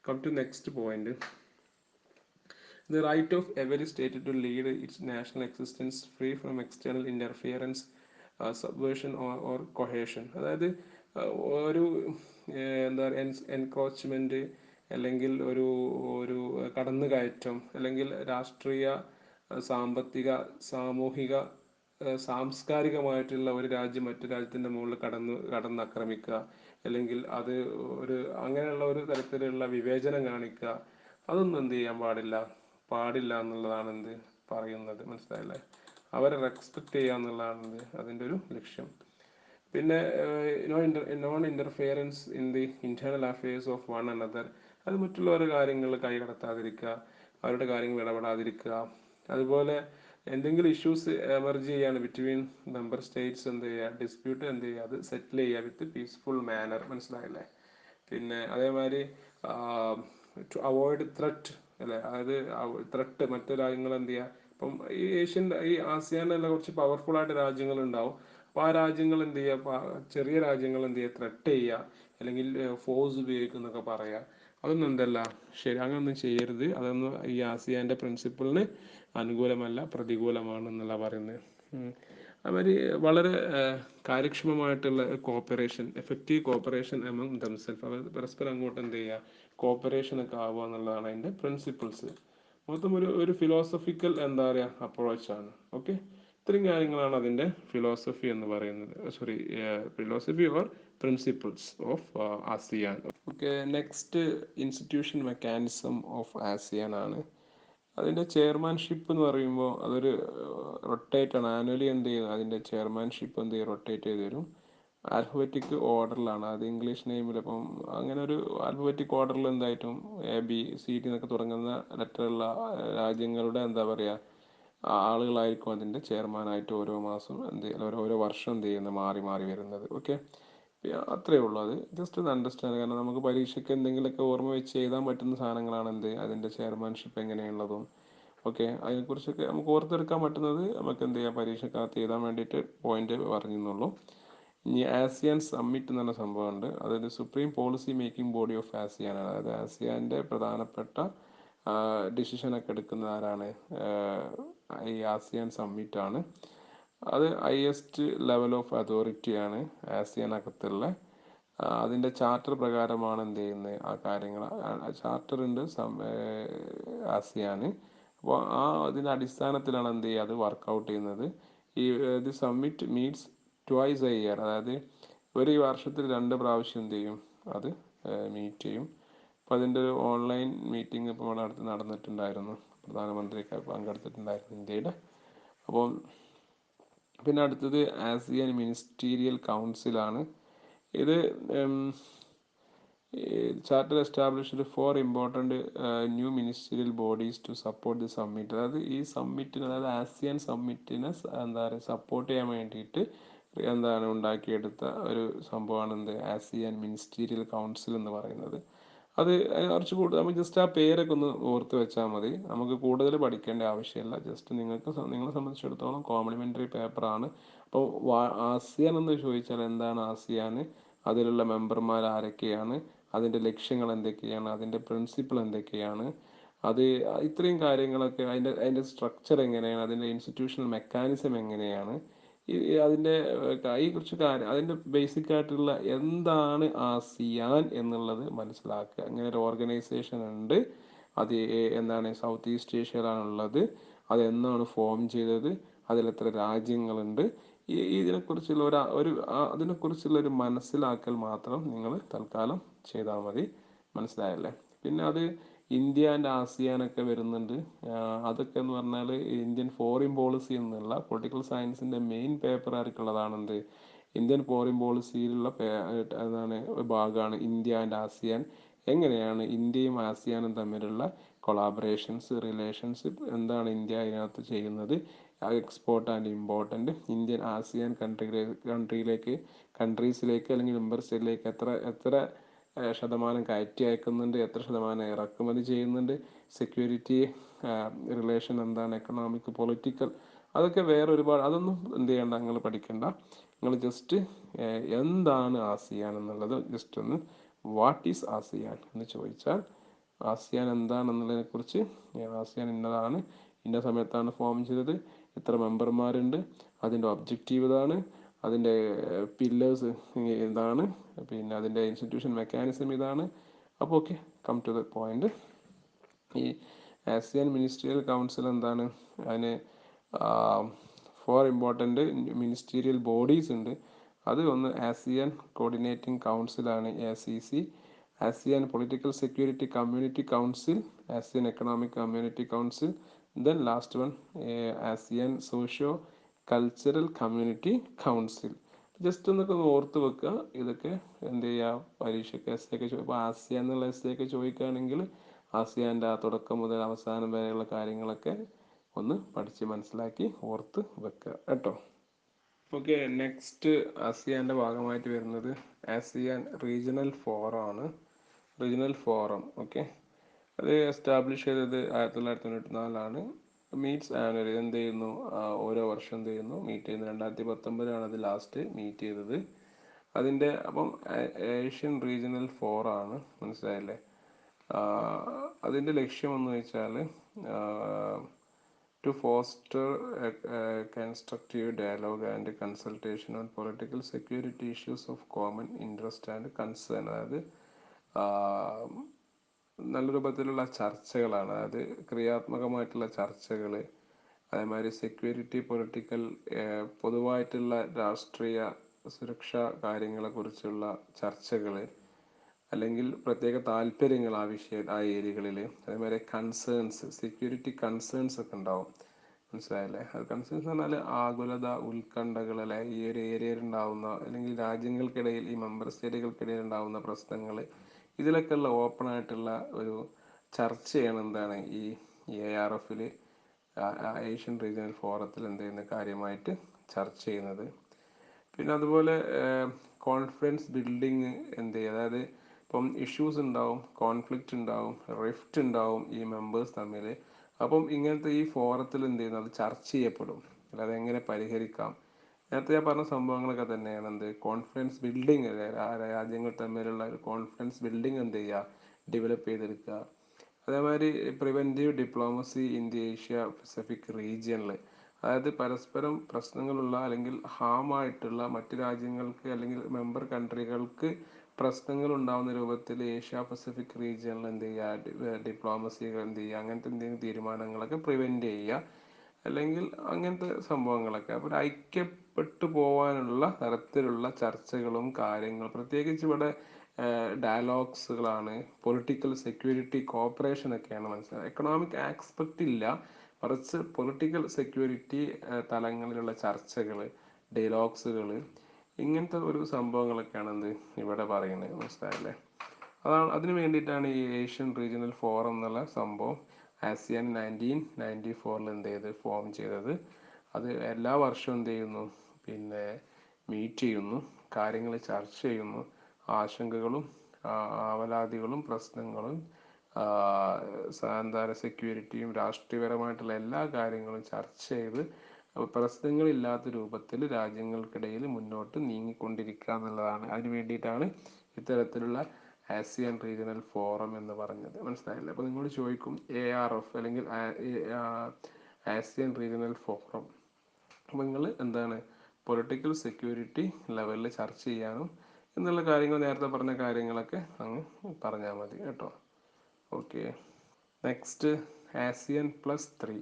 come to next point. The right of every state to lead its national existence free from external interference, subversion or cohesion. അതായത് ഒരു എന്താ പറയുക, എൻക്രോച്ച്മെൻറ്റ് അല്ലെങ്കിൽ ഒരു ഒരു കടന്നുകയറ്റം അല്ലെങ്കിൽ രാഷ്ട്രീയ, സാമ്പത്തിക, സാമൂഹിക, സാംസ്കാരികമായിട്ടുള്ള ഒരു രാജ്യം മറ്റു രാജ്യത്തിൻ്റെ മുകളിൽ കടന്നാക്രമിക്കുക, അല്ലെങ്കിൽ അത് ഒരു അങ്ങനെയുള്ള ഒരു തരത്തിലുള്ള വിവേചനം കാണിക്കുക, അതൊന്നും എന്ത് ചെയ്യാൻ പാടില്ല എന്നുള്ളതാണ് എന്ത് പറയുന്നത്, മനസ്സിലായില്ലേ. അവരെ റെസ്പെക്റ്റ് ചെയ്യുക എന്നുള്ളതാണ് അതിൻ്റെ ഒരു ലക്ഷ്യം. പിന്നെ non interference in the internal affairs of one another. അത് മറ്റുള്ളവരുടെ കാര്യങ്ങൾ കൈകടത്താതിരിക്കുക, അവരുടെ കാര്യങ്ങൾ ഇടപെടാതിരിക്കുക. അതുപോലെ എന്തെങ്കിലും ഇഷ്യൂസ് എമർജ് ചെയ്യാണ് ബിറ്റ്വീൻ മെമ്പർ സ്റ്റേറ്റ്സ്, എന്ത് ചെയ്യുക, ഡിസ്പ്യൂട്ട് എന്ത് ചെയ്യുക, അത് സെറ്റിൽ ചെയ്യുക വിത്ത് പീസ്ഫുൾ മാനർ, മനസ്സിലായില്ലേ. പിന്നെ അതേമാതിരി ടു അവോയ്ഡ് ത്രെറ്റ് അല്ലേ, അതായത് ത്രെട്ട് മറ്റു രാജ്യങ്ങൾ എന്ത് ചെയ്യുക, ഇപ്പം ഈ ഈ ആസിയാനിലുള്ള കുറച്ച് പവർഫുൾ ആയിട്ട് രാജ്യങ്ങൾ ഉണ്ടാവും. അപ്പോൾ ആ രാജ്യങ്ങൾ എന്ത് ചെയ്യുക, ചെറിയ രാജ്യങ്ങൾ എന്ത് ചെയ്യുക, ത്രെട്ട് ചെയ്യുക അല്ലെങ്കിൽ ഫോഴ്സ് ഉപയോഗിക്കുക എന്നൊക്കെ പറയുക. അതൊന്നും എന്തല്ല ശരി, അങ്ങനൊന്നും ചെയ്യരുത്. അതൊന്നും ഈ ആസിയാൻ്റെ പ്രിൻസിപ്പിളിന് അനുകൂലമല്ല, പ്രതികൂലമാണ് എന്നുള്ള പറയുന്നത്. അവർ വളരെ കാര്യക്ഷമമായിട്ടുള്ള cooperation, effective cooperation among themself, അവർ പരസ്പരം അങ്ങോട്ട് എന്ത് ചെയ്യുക, കോപ്പറേഷൻ ഒക്കെ ആവുക എന്നുള്ളതാണ് അതിൻ്റെ പ്രിൻസിപ്പിൾസ്. മൊത്തം ഒരു ഫിലോസഫിക്കൽ എന്താ പറയുക അപ്രോച്ചാണ്. ഓക്കെ, ഇത്രയും കാര്യങ്ങളാണ് അതിൻ്റെ ഫിലോസഫി എന്ന് പറയുന്നത്. Sorry, philosophy or principles of ASEAN. Okay, next institution mechanism of ASEAN ആണ്. അതിൻ്റെ ചെയർമാൻഷിപ്പ് എന്ന് പറയുമ്പോൾ അതൊരു റൊട്ടേറ്റ് ആണ്. ആനുവലി എന്ത് ചെയ്യും, അതിൻ്റെ ചെയർമാൻഷിപ്പ് എന്ത് ചെയ്യും, റൊട്ടേറ്റ് ചെയ്ത് വരും. ആൽഫബറ്റിക് ഓർഡറിലാണ്, അത് ഇംഗ്ലീഷ് നെയിമിൽ. അപ്പം അങ്ങനെ ഒരു ആൽഫബറ്റിക് ഓർഡറിൽ എന്തായിട്ടും ABCD എന്നൊക്കെ തുടങ്ങുന്ന ലെറ്ററുള്ള രാജ്യങ്ങളുടെ എന്താ പറയുക ആളുകളായിരിക്കും അതിൻ്റെ ചെയർമാനായിട്ട് ഓരോ മാസം എന്ത് ഓരോ വർഷം എന്ത് ചെയ്യുന്നത് മാറി മാറി വരുന്നത്. ഓക്കെ, അത്രയേ ഉള്ളൂ. അത് ജസ്റ്റ് ഒന്ന് അണ്ടർസ്റ്റാൻഡ്, കാരണം നമുക്ക് പരീക്ഷയ്ക്ക് എന്തെങ്കിലുമൊക്കെ ഓർമ്മ വെച്ച് എഴുതാൻ പറ്റുന്ന സാധനങ്ങളാണ് എന്ത് അതിൻ്റെ ചെയർമാൻഷിപ്പ് എങ്ങനെയുള്ളതും. ഓക്കെ, അതിനെക്കുറിച്ചൊക്കെ നമുക്ക് ഓർത്തെടുക്കാൻ പറ്റുന്നത് നമുക്ക് എന്ത് ചെയ്യാം, പരീക്ഷക്കകത്ത് എഴുതാൻ വേണ്ടിയിട്ട് പോയിന്റ് പറഞ്ഞെന്നുള്ളൂ. ഇനി ആസിയാൻ സമ്മിറ്റ് എന്ന് പറഞ്ഞ സംഭവമുണ്ട്. അതായത് supreme policy making body of ASEAN ആണ്. അതായത് ആസിയാൻ്റെ പ്രധാനപ്പെട്ട ഡിസിഷനൊക്കെ എടുക്കുന്ന ആരാണ്, ഈ ആസിയാൻ സമ്മിറ്റ് ആണ്. അത് ഹയസ്റ്റ് ലെവൽ ഓഫ് അതോറിറ്റിയാണ് ആസിയാനകത്തുള്ള. അതിൻ്റെ ചാർട്ടർ പ്രകാരമാണ് എന്ത് ചെയ്യുന്നത് ആ കാര്യങ്ങൾ. ചാർട്ടർ ഉണ്ട് ആസിയാന്. അപ്പോൾ അതിൻ്റെ അടിസ്ഥാനത്തിലാണ് എന്ത് ചെയ്യുക അത് വർക്കൗട്ട് ചെയ്യുന്നത്. ഈ ഇത് summit meats twice A year, അതായത് ഒരു വർഷത്തിൽ 2 പ്രാവശ്യം എന്ത് ചെയ്യും അത് മീറ്റ് ചെയ്യും. അപ്പോൾ അതിൻ്റെ ഒരു ഓൺലൈൻ മീറ്റിംഗ് ഇപ്പോൾ ഇവിടെ അടുത്ത് നടന്നിട്ടുണ്ടായിരുന്നു, പ്രധാനമന്ത്രിയൊക്കെ പങ്കെടുത്തിട്ടുണ്ടായിരുന്നു ഇന്ത്യയുടെ. അപ്പം പിന്നെ അടുത്തത് ആസിയൻ മിനിസ്റ്റീരിയൽ കൗൺസിലാണ്. ഇത് charter established 4 important new ministerial bodies to support the summit. അതായത് ഈ സമ്മിറ്റിന്, അതായത് ആസിയൻ സമ്മിറ്റിനെ എന്താ പറയുക സപ്പോർട്ട് ചെയ്യാൻ വേണ്ടിയിട്ട് എന്താണ് ഉണ്ടാക്കിയെടുത്ത ഒരു സംഭവമാണ് എന്ത് ആസിയൻ മിനിസ്റ്റീരിയൽ കൗൺസിൽ എന്ന് പറയുന്നത്. അത് കുറച്ച് കൂടുതൽ നമുക്ക് ജസ്റ്റ് ആ പേരൊക്കെ ഒന്ന് ഓർത്ത് വെച്ചാൽ മതി, നമുക്ക് കൂടുതൽ പഠിക്കേണ്ട ആവശ്യമില്ല. ജസ്റ്റ് നിങ്ങളെ സംബന്ധിച്ചിടത്തോളം കോംപ്ലിമെൻ്ററി പേപ്പറാണ്. അപ്പോൾ ആസിയാൻ എന്ന് ചോദിച്ചാൽ എന്താണ് ആസിയാൻ, അതിലുള്ള മെമ്പർമാർ ആരൊക്കെയാണ്, അതിൻ്റെ ലക്ഷ്യങ്ങൾ എന്തൊക്കെയാണ്, അതിൻ്റെ പ്രിൻസിപ്പിൾ എന്തൊക്കെയാണ്, അത് ഇത്രയും കാര്യങ്ങളൊക്കെ, അതിൻ്റെ സ്ട്രക്ചർ എങ്ങനെയാണ്, അതിൻ്റെ ഇൻസ്റ്റിറ്റ്യൂഷണൽ മെക്കാനിസം എങ്ങനെയാണ്, അതിൻ്റെ ഈ കുറച്ച് കാര്യം, അതിൻ്റെ ബേസിക് ആയിട്ടുള്ള എന്താണ് ആസിയാൻ എന്നുള്ളത് മനസ്സിലാക്കുക. അങ്ങനെ ഒരു ഓർഗനൈസേഷൻ ഉണ്ട്, അത് എന്താണ് സൗത്ത് ഈസ്റ്റ് ഏഷ്യയിലാണുള്ളത്, അത് എന്നാണ് ഫോം ചെയ്തത്, അതിലെത്ര രാജ്യങ്ങളുണ്ട്, ഇതിനെക്കുറിച്ചുള്ള അതിനെക്കുറിച്ചുള്ള ഒരു മനസ്സിലാക്കൽ മാത്രം നിങ്ങൾ തൽക്കാലം ചെയ്താൽ മതി. മനസ്സിലായല്ലേ? പിന്നെ അത് ഇന്ത്യ ആൻഡ് ആസിയാനൊക്കെ വരുന്നുണ്ട്. അതൊക്കെ എന്ന് പറഞ്ഞാൽ ഇന്ത്യൻ ഫോറിൻ പോളിസി എന്നുള്ള പൊളിറ്റിക്കൽ സയൻസിൻ്റെ മെയിൻ പേപ്പർ ആർക്കുള്ളതാണെന്ത് ഇന്ത്യൻ ഫോറിൻ പോളിസിയിലുള്ള അതാണ് ഭാഗമാണ് ഇന്ത്യ ആൻഡ് ആസിയാൻ. എങ്ങനെയാണ് ഇന്ത്യയും ആസിയാനും തമ്മിലുള്ള കൊളാബറേഷൻസ്, റിലേഷൻഷിപ്പ്, എന്താണ് ഇന്ത്യ അതിനകത്ത് ചെയ്യുന്നത്, export and important, Indian ASEAN കൺട്രീസിലേക്ക് അല്ലെങ്കിൽ മെമ്പർ സ്റ്റേറ്റിലേക്ക് എത്ര എത്ര ശതമാനം കയറ്റി അയക്കുന്നുണ്ട്, എത്ര ശതമാനം ഇറക്കുമതി ചെയ്യുന്നുണ്ട്, സെക്യൂരിറ്റി റിലേഷൻ എന്താണ്, എക്കണോമിക്, പൊളിറ്റിക്കൽ, അതൊക്കെ വേറെ ഒരുപാട്. അതൊന്നും എന്ത് ചെയ്യണ്ട, നിങ്ങൾ പഠിക്കണ്ട. നിങ്ങൾ ജസ്റ്റ് എന്താണ് ആസിയാൻ എന്നുള്ളത് ജസ്റ്റ് ഒന്ന് വാട്ട് ഈസ് ആസിയാൻ എന്ന് ചോദിച്ചാൽ ആസിയാൻ എന്താണെന്നുള്ളതിനെ കുറിച്ച്, ആസിയാൻ ഇന്നതാണ്, ഇന്ന സമയത്താണ് ഫോം ചെയ്തത്, എത്ര മെമ്പർമാരുണ്ട്, അതിൻ്റെ ഒബ്ജക്റ്റീവ് ഇതാണ്, അതിൻ്റെ പില്ലേഴ്സ് ഇതാണ്, പിന്നെ അതിൻ്റെ ഇൻസ്റ്റിറ്റ്യൂഷൻ മെക്കാനിസം ഇതാണ്. അപ്പോൾ okay, come to the point. ഈ ആസിയാൻ മിനിസ്റ്റീരിയൽ കൗൺസിൽ എന്താണ്, അതിന് 4 ഇമ്പോർട്ടൻ്റ് മിനിസ്റ്റീരിയൽ ബോഡീസ് ഉണ്ട്. അത് ഒന്ന് ആസിയൻ കോർഡിനേറ്റിംഗ് കൗൺസിലാണ് ACC, ASEAN political security community council, ASEAN economic community council, then last one ASEAN socio cultural community council. Just ഒന്നൊക്കെ ഒന്ന് ഓർത്ത് വെക്കുക. ഇതൊക്കെ എന്ത് ചെയ്യുക, പരീക്ഷയ്ക്ക് ഒക്കെ ഇപ്പോൾ ആസിയ എന്നുള്ള ഒക്കെ ചോദിക്കുകയാണെങ്കിൽ ആസിയാൻ്റെ ആ തുടക്കം മുതൽ അവസാനം വരെയുള്ള കാര്യങ്ങളൊക്കെ ഒന്ന് പഠിച്ച് മനസ്സിലാക്കി ഓർത്ത് വെക്കുക കേട്ടോ. ഓക്കെ, നെക്സ്റ്റ് ആസിയാൻ്റെ ഭാഗമായിട്ട് വരുന്നത് ആസിയാൻ റീജിയണൽ ഫോറം ആണ്. റീജിയണൽ ഫോറം, ഓക്കെ, അത് എസ്റ്റാബ്ലിഷ് ചെയ്തത് 1994 മീറ്റ്സ് ആനുവലി. എന്ത് ചെയ്യുന്നു, ഓരോ വർഷം എന്ത് ചെയ്യുന്നു, മീറ്റ് ചെയ്യുന്നു. 2019 അത് ലാസ്റ്റ് മീറ്റ് ചെയ്തത്. അതിൻ്റെ അപ്പം ഏഷ്യൻ റീജിയണൽ ഫോറാണ്, മനസ്സിലായല്ലേ? അതിൻ്റെ ലക്ഷ്യം എന്ന് വെച്ചാൽ to foster a constructive dialogue and consultation on political security issues of common interest and concern. അതായത് നല്ല രൂപത്തിലുള്ള ചർച്ചകളാണ്, അതായത് ക്രിയാത്മകമായിട്ടുള്ള ചർച്ചകൾ, അതേമാതിരി സെക്യൂരിറ്റി, പൊളിറ്റിക്കൽ, പൊതുവായിട്ടുള്ള രാഷ്ട്രീയ സുരക്ഷാ കാര്യങ്ങളെക്കുറിച്ചുള്ള ചർച്ചകൾ, അല്ലെങ്കിൽ പ്രത്യേക താല്പര്യങ്ങൾ ആ ഏരിയകളിൽ, അതേമാതിരി കൺസേൺസ്, സെക്യൂരിറ്റി കൺസേൺസ് ഒക്കെ ഉണ്ടാവും. മനസ്സിലായല്ലേ? അത് കൺസേൺസ് എന്ന് പറഞ്ഞാൽ ആകുലത, ഉത്കണ്ഠകൾ, അല്ലെ ഈ ഒരു ഏരിയയിൽ ഉണ്ടാവുന്ന, അല്ലെങ്കിൽ രാജ്യങ്ങൾക്കിടയിൽ, ഈ മെമ്പർ സ്റ്റേറ്റുകൾക്കിടയിൽ ഉണ്ടാവുന്ന പ്രശ്നങ്ങൾ, ഇതിലൊക്കെ ഉള്ള ഓപ്പൺ ആയിട്ടുള്ള ഒരു ചർച്ചയാണ് എന്താണ് ഈ ARF ഏഷ്യൻ റീജിയണൽ ഫോറത്തിൽ എന്ത് ചെയ്യുന്ന കാര്യമായിട്ട് ചർച്ച ചെയ്യുന്നത്. പിന്നെ അതുപോലെ കോൺഫിഡൻസ് ബിൽഡിങ് എന്ത് ചെയ്യുക, അതായത് ഇപ്പം ഇഷ്യൂസ് ഉണ്ടാവും, കോൺഫ്ലിക്റ്റ് ഉണ്ടാവും, റിഫ്റ്റ് ഉണ്ടാവും ഈ മെമ്പേഴ്സ് തമ്മിൽ. അപ്പം ഇങ്ങനത്തെ ഈ ഫോറത്തിൽ എന്ത് ചെയ്യുന്നു, അത് ചർച്ച ചെയ്യപ്പെടും. അല്ലാതെ എങ്ങനെ പരിഹരിക്കാം, നേരത്തെ ഞാൻ പറഞ്ഞ സംഭവങ്ങളൊക്കെ തന്നെയാണ് എന്ത് കോൺഫിഡൻസ് ബിൽഡിങ്, രാജ്യങ്ങൾ തമ്മിലുള്ള ഒരു കോൺഫിഡൻസ് ബിൽഡിങ് എന്ത് ചെയ്യുക, ഡെവലപ്പ് ചെയ്തെടുക്കുക. അതേമാതിരി preventive diplomacy in the Asia Pacific റീജിയനിൽ, അതായത് പരസ്പരം പ്രശ്നങ്ങളുള്ള അല്ലെങ്കിൽ ഹാമായിട്ടുള്ള മറ്റ് രാജ്യങ്ങൾക്ക് അല്ലെങ്കിൽ മെമ്പർ കൺട്രികൾക്ക് പ്രശ്നങ്ങൾ ഉണ്ടാകുന്ന രൂപത്തിൽ ഏഷ്യ പസഫിക് റീജിയനിൽ എന്ത് ചെയ്യുക, ഡിപ്ലോമസികൾ എന്ത് ചെയ്യുക, അങ്ങനത്തെ എന്തെങ്കിലും തീരുമാനങ്ങളൊക്കെ പ്രിവെൻറ്റ് ചെയ്യുക, അല്ലെങ്കിൽ അങ്ങനത്തെ സംഭവങ്ങളൊക്കെ. അപ്പോൾ ഒരു ഐക്യപ്പെട്ടു പോകാനുള്ള തരത്തിലുള്ള ചർച്ചകളും കാര്യങ്ങളും, പ്രത്യേകിച്ച് ഇവിടെ ഡയലോഗ്സുകളാണ്, പൊളിറ്റിക്കൽ സെക്യൂരിറ്റി കോപ്പറേഷൻ ഒക്കെയാണ്. മനസ്സിലായത്? എക്കണോമിക് ആസ്പെക്റ്റ് ഇല്ല, മറിച്ച് പൊളിറ്റിക്കൽ സെക്യൂരിറ്റി തലങ്ങളിലുള്ള ചർച്ചകൾ, ഡയലോഗ്സുകൾ, ഇങ്ങനത്തെ ഒരു സംഭവങ്ങളൊക്കെയാണ് എന്ത് ഇവിടെ പറയുന്നത്. മനസ്സിലായല്ലേ? അതിന് വേണ്ടിയിട്ടാണ് ഈ ഏഷ്യൻ റീജിയണൽ ഫോറം എന്നുള്ള സംഭവം ASEAN 1994 എന്ത് ചെയ്ത് ഫോം ചെയ്തത്. അത് എല്ലാ വർഷവും എന്ത് ചെയ്യുന്നു, പിന്നെ മീറ്റ് ചെയ്യുന്നു, കാര്യങ്ങൾ ചർച്ച ചെയ്യുന്നു, ആശങ്കകളും ആവലാതികളും പ്രശ്നങ്ങളും സാന്താര സെക്യൂരിറ്റിയും രാഷ്ട്രീയപരമായിട്ടുള്ള എല്ലാ കാര്യങ്ങളും ചർച്ച ചെയ്ത് പ്രശ്നങ്ങളില്ലാത്ത രൂപത്തിൽ രാജ്യങ്ങൾക്കിടയിൽ മുന്നോട്ട് നീങ്ങിക്കൊണ്ടിരിക്കുക എന്നുള്ളതാണ്. അതിന് വേണ്ടിയിട്ടാണ് ഇത്തരത്തിലുള്ള ASEAN റീജിയണൽ ഫോറം എന്ന് പറഞ്ഞത്. മനസ്സിലായില്ലേ? അപ്പോൾ നിങ്ങളോട് ചോദിക്കും ARF അല്ലെങ്കിൽ ASEAN റീജിയണൽ ഫോറം, അപ്പോൾ നിങ്ങൾ എന്താണ് പൊളിറ്റിക്കൽ സെക്യൂരിറ്റി ലെവലിൽ ചർച്ച ചെയ്യാനും എന്നുള്ള കാര്യങ്ങൾ, നേരത്തെ പറഞ്ഞ കാര്യങ്ങളൊക്കെ അങ്ങ് പറഞ്ഞാൽ മതി കേട്ടോ. Okay, next ASEAN+3.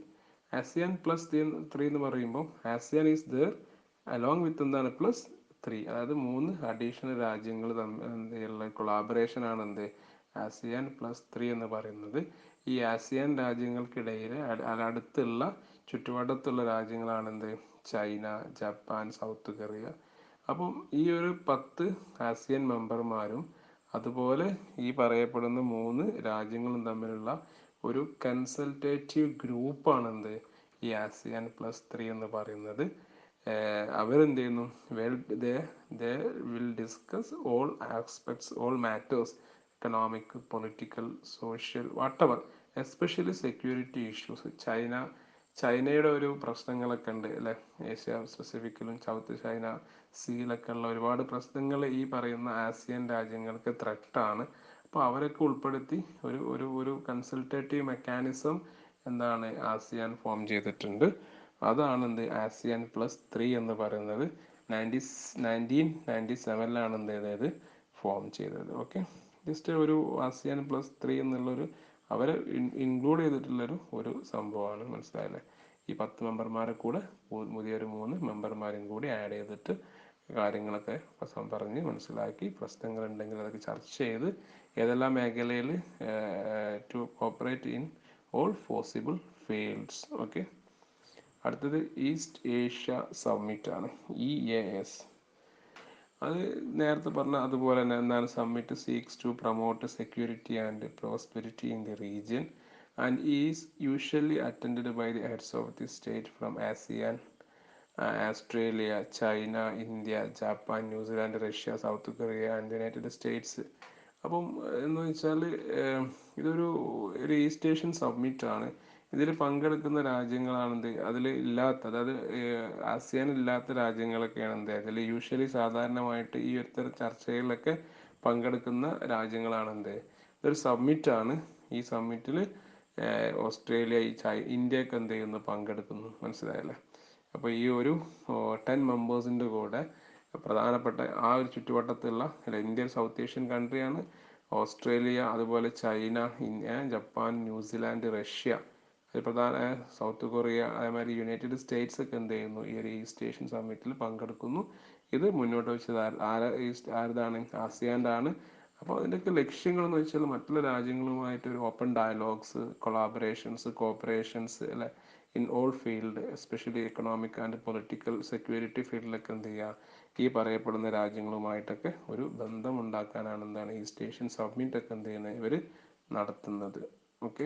ASEAN+3 എന്ന് പറയുമ്പോൾ ASEAN is there along with എന്താണ് +3, അതായത് 3 അഡീഷണൽ രാജ്യങ്ങൾ തമ്മിലുള്ള കൊളാബറേഷൻ ആണ് എന്ത് ASEAN+3 എന്ന് പറയുന്നത്. ഈ ASEAN രാജ്യങ്ങൾക്കിടയിൽ അടുത്തുള്ള ചുറ്റുവട്ടത്തുള്ള രാജ്യങ്ങളാണ് എന്ത് ചൈന, ജപ്പാൻ, സൗത്ത് കൊറിയ. അപ്പം ഈ ഒരു 10 ASEAN മെമ്പർമാരും അതുപോലെ ഈ പറയപ്പെടുന്ന 3 രാജ്യങ്ങളും തമ്മിലുള്ള ഒരു കൺസൾട്ടേറ്റീവ് ഗ്രൂപ്പാണ് എന്ത് ഈ ASEAN+3 എന്ന് പറയുന്നത്. അവരെന്ത് ചെയ്യുന്നു, they will discuss all aspects, all matters, economic, political, social, whatever, especially security issues. ചൈനയുടെ ഒരു പ്രശ്നങ്ങളൊക്കെ ഉണ്ട് അല്ലേ, ഏഷ്യ പസഫിക്കിലും സൗത്ത് ചൈന സീയിലൊക്കെ ഉള്ള ഒരുപാട് പ്രശ്നങ്ങൾ ഈ പറയുന്ന ASEAN രാജ്യങ്ങൾക്ക് ത്രെട്ടാണ്. അപ്പോൾ അവരൊക്കെ ഉൾപ്പെടുത്തി ഒരു ഒരു ഒരു കൺസൾട്ടേറ്റീവ് മെക്കാനിസം എന്താണ് ASEAN ഫോം ചെയ്തിട്ടുണ്ട്. അതാണ് എന്ത് ASEAN+3 എന്ന് പറയുന്നത്. 1997 എന്ത് ചെയ്തത് ഫോം ചെയ്തത്. ഓക്കെ, ജസ്റ്റ് ഒരു ASEAN+3 എന്നുള്ളൊരു അവരെ ഇൻക്ലൂഡ് ചെയ്തിട്ടുള്ളൊരു ഒരു സംഭവമാണ്. മനസ്സിലായല്ലേ? ഈ 10 മെമ്പർമാരെ കൂടെ പുതിയൊരു 3 മെമ്പർമാരും കൂടി ആഡ് ചെയ്തിട്ട് കാര്യങ്ങളൊക്കെ പറഞ്ഞ് മനസ്സിലാക്കി, പ്രശ്നങ്ങളുണ്ടെങ്കിൽ അതൊക്കെ ചർച്ച ചെയ്ത് ഏതെല്ലാം മേഖലയിൽ to cooperate in all possible fields. Okay, അടുത്തത് ഈസ്റ്റ് ഏഷ്യ സമ്മിറ്റ് ആണ്, EAS. അത് നേരത്തെ പറഞ്ഞ അതുപോലെ തന്നെ എന്താണ്, summit seeks to promote security and prosperity in the region and is usually attended by the heads of the state from ASEAN, Australia, China, India, Japan, New Zealand, Russia, South Korea and United States. അപ്പം എന്ന് വെച്ചാൽ ഇതൊരു ഒരു east Asian submit ആണ്. ഇതിൽ പങ്കെടുക്കുന്ന രാജ്യങ്ങളാണെന്ത് അതിൽ ഇല്ലാത്ത, അതായത് ASEAN ഇല്ലാത്ത രാജ്യങ്ങളൊക്കെയാണ് എന്ത് അതിൽ യൂഷ്വലി സാധാരണമായിട്ട് ഈ ഒരു ചർച്ചകളിലൊക്കെ പങ്കെടുക്കുന്ന രാജ്യങ്ങളാണെന്ത്. ഇതൊരു സബ്മിറ്റ് ആണ്. ഈ സബ്മിറ്റിൽ ഓസ്ട്രേലിയ, ഇന്ത്യയൊക്കെ എന്ത് ചെയ്യുന്നു, പങ്കെടുക്കുന്നു. മനസ്സിലായല്ലേ? അപ്പോൾ ഈ ഒരു 10 മെമ്പേഴ്സിൻ്റെ കൂടെ പ്രധാനപ്പെട്ട ആ ഒരു ചുറ്റുവട്ടത്തുള്ള ഇന്ത്യ സൗത്ത് ഏഷ്യൻ കൺട്രിയാണ്. ഓസ്ട്രേലിയ, അതുപോലെ ചൈന, ജപ്പാൻ, ന്യൂസിലാൻഡ്, റഷ്യ, ഒരു പ്രധാന സൗത്ത് കൊറിയ, അതേമാതിരി യുണൈറ്റഡ് സ്റ്റേറ്റ്സ് ഒക്കെ എന്ത് ചെയ്യുന്നു, ഈ ഒരു ഈസ്റ്റ് ഏഷ്യൻ സമ്മിറ്റിൽ പങ്കെടുക്കുന്നു. ഇത് മുന്നോട്ട് വെച്ചത് ആരതാണ്? ആസിയാൻ്റെ ആണ്. അപ്പോൾ അതിൻ്റെയൊക്കെ ലക്ഷ്യങ്ങളെന്ന് വെച്ചാൽ മറ്റുള്ള രാജ്യങ്ങളുമായിട്ട് ഒരു ഓപ്പൺ ഡയലോഗ്സ്, കൊളാബറേഷൻസ്, കോപ്പറേഷൻസ് അല്ലെ, in all field, especially economic and political security ഫീൽഡിലൊക്കെ എന്ത് ചെയ്യുക, ഈ പറയപ്പെടുന്ന രാജ്യങ്ങളുമായിട്ടൊക്കെ ഒരു ബന്ധം ഉണ്ടാക്കാനാണ് എന്താണ് ഈസ്റ്റ് ഏഷ്യൻ സബ്മിറ്റ് ഒക്കെ എന്ത് ചെയ്യുന്നത്, ഇവർ നടത്തുന്നത്. ഓക്കെ.